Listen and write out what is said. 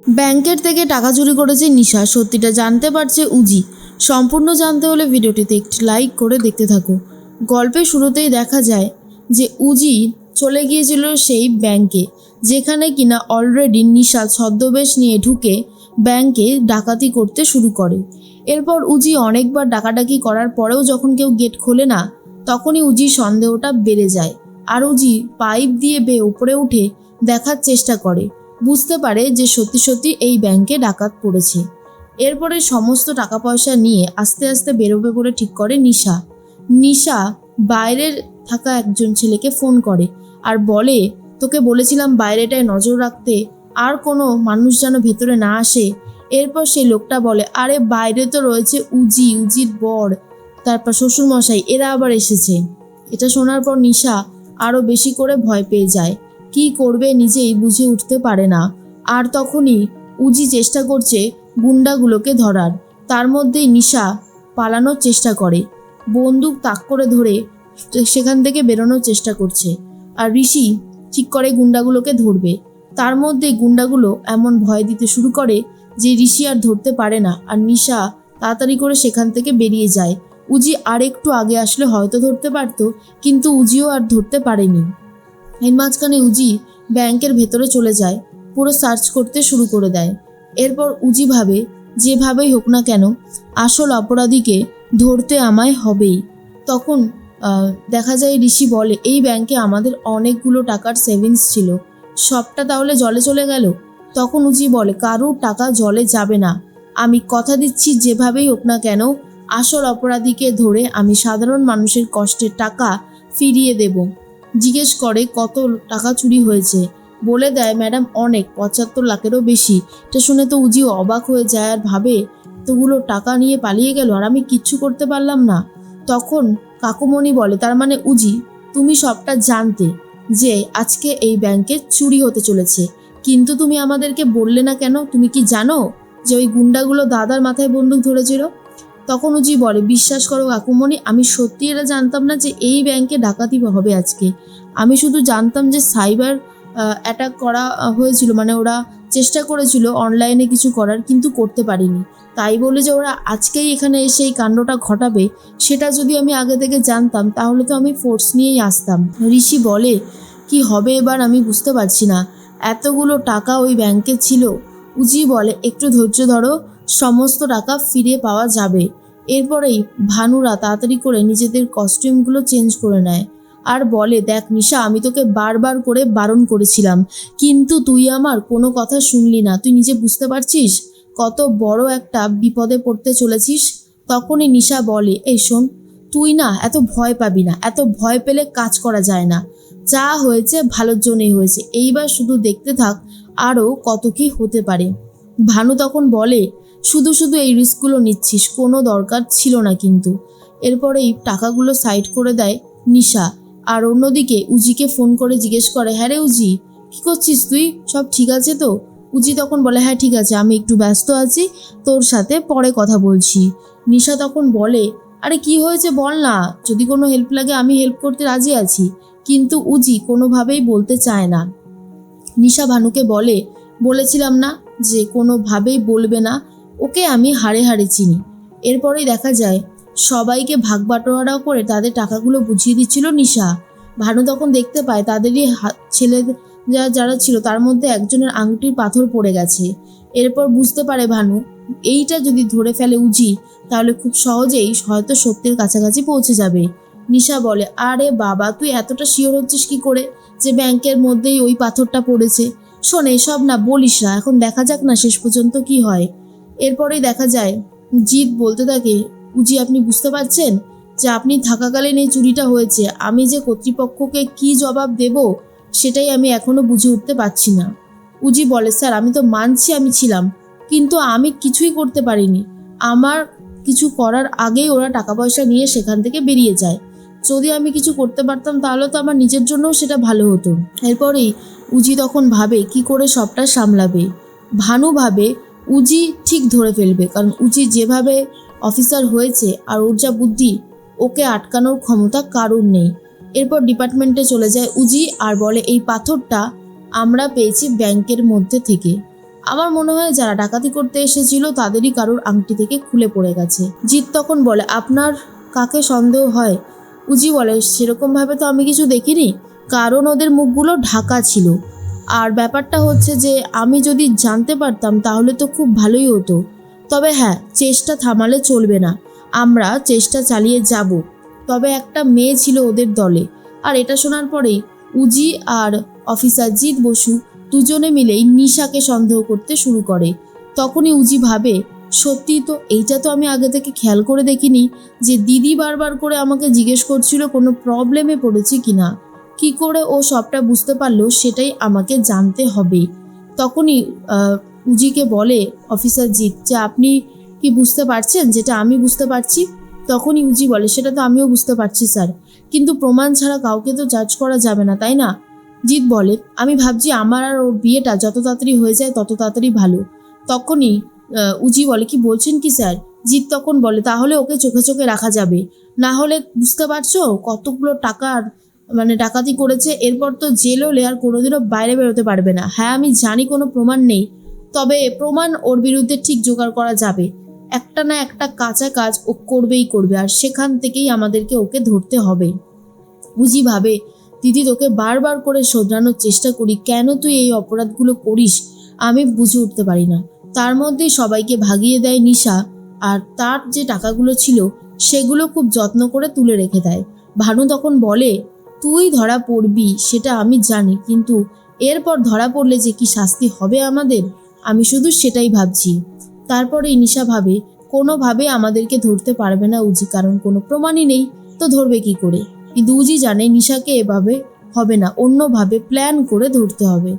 ব্যাংকের থেকে টাকা চুরি করেছে নিশা, সত্যিটা জানতে পারছে উজি। সম্পূর্ণ জানতে হলে ভিডিওটিতে একটি লাইক করে দেখতে থাকো। গল্পের শুরুতেই দেখা যায় যে উজি চলে গিয়েছিল সেই ব্যাংকে, যেখানে কিনা অলরেডি নিশা ছদ্মবেশ নিয়ে ঢুকে ব্যাংকে ডাকাতি করতে শুরু করে। এরপর উজি অনেকবার ডাকাডাকি করার পরেও যখন কেউ গেট খোলে না, তখনই উজির সন্দেহটা বেড়ে যায়। আর উজি পাইপ দিয়ে বেয়ে উপরে উঠে দেখার চেষ্টা করে, বুঝতে পারে যে সত্যি সত্যি এই ব্যাংকে ডাকাত পড়েছে। এরপরে সমস্ত টাকা পয়সা নিয়ে আস্তে আস্তে বেরোবে বলে ঠিক করে নিশা। নিশা বাইরের থাকা একজন ছেলেকে ফোন করে আর বলে, তোকে বলেছিলাম বাইরেটায় নজর রাখতে, আর কোনো মানুষ যেন ভেতরে না আসে। এরপর সেই লোকটা বলে, আরে বাইরে তো রয়েছে উজির বর, তারপর শ্বশুরমশাই, এরা আবার এসেছে। এটা শোনার পর নিশা আরও বেশি করে ভয় পেয়ে যায়। কি করবে নিজেই বুঝে উঠতে পারে না। আর তখনই উজি চেষ্টা করছে গুন্ডাগুলোকে ধরার, তার মধ্যেই নিশা পালানোর চেষ্টা করে, বন্দুক তাক করে ধরে সেখান থেকে বেরোনোর চেষ্টা করছে। আর ঋষি ঠিক করে গুন্ডাগুলোকে ধরবে, তার মধ্যেই গুন্ডাগুলো এমন ভয় দিতে শুরু করে যে ঋষি আর ধরতে পারে না। আর নিশা তাড়াতাড়ি করে সেখান থেকে বেরিয়ে যায়। উজি আর একটু আগে আসলে হয়তো ধরতে পারত, কিন্তু উজিও আর ধরতে পারেনি। এর মাঝখানে উজি ব্যাংকের ভেতরে চলে যায়, পুরো সার্চ করতে শুরু করে দেয়। এরপর উজি ভাবে, যেভাবেই হোক না কেন আসল অপরাধীকে ধরতে আমায় হবেই। তখন দেখা যায় ঋষি বলে, এই ব্যাংকে আমাদের অনেকগুলো টাকার সেভিংস ছিল, সবটা তাহলে জলে চলে গেল। তখন উজি বলে, কারোর টাকা জলে যাবে না, আমি কথা দিচ্ছি যেভাবেই হোক না কেন আসল অপরাধীকে ধরে আমি সাধারণ মানুষের কষ্টের টাকা ফিরিয়ে দেব। জিজ্ঞেস করে কত টাকা চুরি হয়েছে, বলে দেয় ম্যাডাম অনেক, 75 লাখেরও বেশি। এটা শুনে তো উজিও অবাক হয়ে যায় আর ভাবে, এতগুলো টাকা নিয়ে পালিয়ে গেল আর আমি কিচ্ছু করতে পারলাম না। তখন কাকুমণি বলে, তার মানে উজি তুমি সবটা জানতে যে আজকে এই ব্যাংকে চুরি হতে চলেছে, কিন্তু তুমি আমাদেরকে বললে না কেন? তুমি কি জানো যে ওই গুন্ডাগুলো দাদার মাথায় বন্দুক ধরেছিল? তখন উজি বলে, বিশ্বাস করো কাকুমণি, আমি সত্যি এটা জানতাম না যে এই ব্যাংকে ডাকাতি হবে আজকে। আমি শুধু জানতাম যে সাইবার অ্যাটাক করা হয়েছিল, মানে ওরা চেষ্টা করেছিল অনলাইনে কিছু করার, কিন্তু করতে পারিনি। তাই বলে যে ওরা আজকেই এখানে এসে এই কাণ্ডটা ঘটাবে, সেটা যদি আমি আগে থেকে জানতাম তাহলে তো আমি ফোর্স নিয়েই আসতাম। ঋষি বলে, কি হবে এবার আমি বুঝতে পারছি না, এতগুলো টাকা ওই ব্যাংকে ছিল। উজি বলে, একটু ধৈর্য ধরো, সমস্ত টাকা ফিরে পাওয়া যাবে। এরপরেই ভানুরা তাড়াতাড়ি করে নিজেদের কস্টিউমগুলো চেঞ্জ করে নেয় আর বলে, দেখ নিশা, আমি তোকে বারবার করে বারণ করেছিলাম, কিন্তু তুই আমার কোনো কথা শুনলি না। তুই নিজে বুঝতে পারছিস কত বড় একটা বিপদে পড়তে চলেছিস। তখনই নিশা বলে, এই শোন, তুই না এত ভয় পাবি না, এত ভয় পেলে কাজ করা যায় না। যা হয়েছে ভালোর জন্যই হয়েছে, এইবার শুধু দেখতে থাক আরও কত কি হতে পারে। ভানু তখন বলে, শুধু শুধু এই রিস্কগুলো নিচ্ছিস, কোনো দরকার ছিল না কিন্তু। এরপরেই টাকাগুলো সাইড করে দেয় নিশা। আর অন্যদিকে উজিকে ফোন করে জিজ্ঞেস করে, হ্যাঁ রে উজি, কী করছিস তুই? সব ঠিক আছে তো? উজি তখন বলে, হ্যাঁ ঠিক আছে, আমি একটু ব্যস্ত আছি, তোর সাথে পরে কথা বলছি। নিশা তখন বলে, আরে কি হয়েছে বল না, যদি কোনো হেল্প লাগে আমি হেল্প করতে রাজি আছি। কিন্তু উজি কোনোভাবেই বলতে চায় না। নিশা ভানুকে বলে, বলেছিলাম না যে কোনোভাবেই বলবে না, ওকে আমি হাড়ে হাড়ে চিনি। এরপরেই দেখা যায় সবাইকে ভাগ বাটোয়ারাও করে তাদের টাকাগুলো বুঝিয়ে দিচ্ছিল নিশা। ভানু তখন দেখতে পায় তাদেরই ছেলে যারা ছিল তার মধ্যে একজনের আংটির পাথর পড়ে গেছে। এরপর বুঝতে পারে ভানু, এইটা যদি ধরে ফেলে উজি, তাহলে খুব সহজেই হয়তো সত্যের কাছাকাছি পৌঁছে যাবে। নিশা বলে, আরে বাবা, তুই এতটা শিওর হচ্ছিস কি করে যে ব্যাংকের মধ্যেই ওই পাথরটা পড়েছে? শোন, এসব না বলিস না, এখন দেখা যাক না শেষ পর্যন্ত কি হয়। এরপরেই দেখা যায় জিৎ বলতে থাকে, উজি আপনি বুঝতে পারছেন যে আপনি থাকাকালীন এই চুরিটা হয়েছে, আমি যে কর্তৃপক্ষকে কি জবাব দেব সেটাই আমি এখনো বুঝে উঠতে পারছি না। উজি বলে, স্যার আমি তো মানছি আমি ছিলাম, কিন্তু আমি কিছুই করতে পারিনি। আমার কিছু করার আগেই ওরা টাকা পয়সা নিয়ে সেখান থেকে বেরিয়ে যায়। যদি আমি কিছু করতে পারতাম তাহলে তো আমার নিজের জন্যও সেটা ভালো হতো। এরপরেই উজি তখন ভাবে কি করে সবটা সামলাবে। ভানু ভাবে উজি ঠিক ধরে ফেলবে, কারণ উজি যেভাবে অফিসার হয়েছে আর ওর যা বুদ্ধি, ওকে আটকানোর ক্ষমতা কারোর নেই। এরপর ডিপার্টমেন্টে চলে যায় উজি আর বলে, এই পাথরটা আমরা পেয়েছি ব্যাংকের মধ্যে থেকে। আমার মনে হয় যারা ডাকাতি করতে এসেছিল তাদেরই কারোর আংটি থেকে খুলে পড়ে গেছে। জিৎ তখন বলে, আপনার কাকে সন্দেহ হয়? উজি বলে, সেরকমভাবে তো আমি কিছু দেখিনি, কারণ ওদের মুখগুলো ঢাকা ছিল। আর ব্যাপারটা হচ্ছে যে আমি যদি জানতে পারতাম তাহলে তো খুব ভালোই হতো। তবে হ্যাঁ, চেষ্টা থামালে চলবে না, আমরা চেষ্টা চালিয়ে যাব। তবে একটা মেয়ে ছিল ওদের দলে। আর এটা শোনার পরেই উজি আর অফিসার জিৎ বসু দুজনে মিলেই নিশাকে সন্দেহ করতে শুরু করে। তখনই উজি ভাবে, সত্যি তো, এইটা তো আমি আগে থেকে খেয়াল করে দেখিনি যে দিদি বারবার করে আমাকে জিজ্ঞেস করছিল কোনো প্রবলেমে পড়েছি কিনা। কি করে ও সবটা বুঝতে পারলো সেটাই আমাকে জানতে হবে। তখনই উজিকে বলে অফিসার জিৎ যে আপনি কি বুঝতে পারছেন যেটা আমি বুঝতে পারছি? তখনই উজি বলে, সেটা তো আমিও বুঝতে পারছি স্যার, কিন্তু প্রমাণ ছাড়া কাউকে তো জাজ করা যাবে না, তাই না? জিৎ বলে, আমি ভাবছি আমার আর ওর বিয়েটা যত তাড়াতাড়ি হয়ে যায় তত তাড়াতাড়ি ভালো। তখনই উজি বলে, কি বলছেন কি স্যার? জিৎ তখন বলে, তাহলে ওকে চোখে চোখে রাখা যাবে, না হলে বুঝতে পারছো কতগুলো টাকার ডাকাতি করেছে, এরপর তো জেল হলে আর কোনোদিনও বাইরে বেরোতে পারবে না। হ্যাঁ আমি জানি কোনো প্রমাণ নেই, তবে প্রমাণ ওর বিরুদ্ধে ঠিক জোগাড় করা যাবে। একটা না একটা কাঁচা কাজ ও করবেই করবে, আর সেখান থেকেই আমাদেরকে ওকে ধরতে হবে। উজি ভাবে, দিদি তোকে বারবার করে শোধরানোর চেষ্টা করি, কেন তুই এই অপরাধগুলো করিস আমি বুঝে উঠতে পারি না। তার মধ্যেই সবাইকে ভাগিয়ে দেয় নিশা, আর তার যে টাকাগুলো ছিল সেগুলো খুব যত্ন করে তুলে রেখে দেয়। ভানু তখন বলে, তুই ধরা পড়বি সেটা আমি জানি, কিন্তু এরপর ধরা পড়লে যে কি শাস্তি হবে আমাদের, আমি শুধু সেটাই ভাবছি। তারপরে নিশা ভাবে, কোনোভাবে আমাদেরকে ধরতে পারবে না উজি, কারণ কোনো প্রমাণই নেই, তো ধরবে কি করে? কিন্তু উজি জানে নিশাকে এভাবে হবে না, অন্যভাবে প্ল্যান করে ধরতে হবে।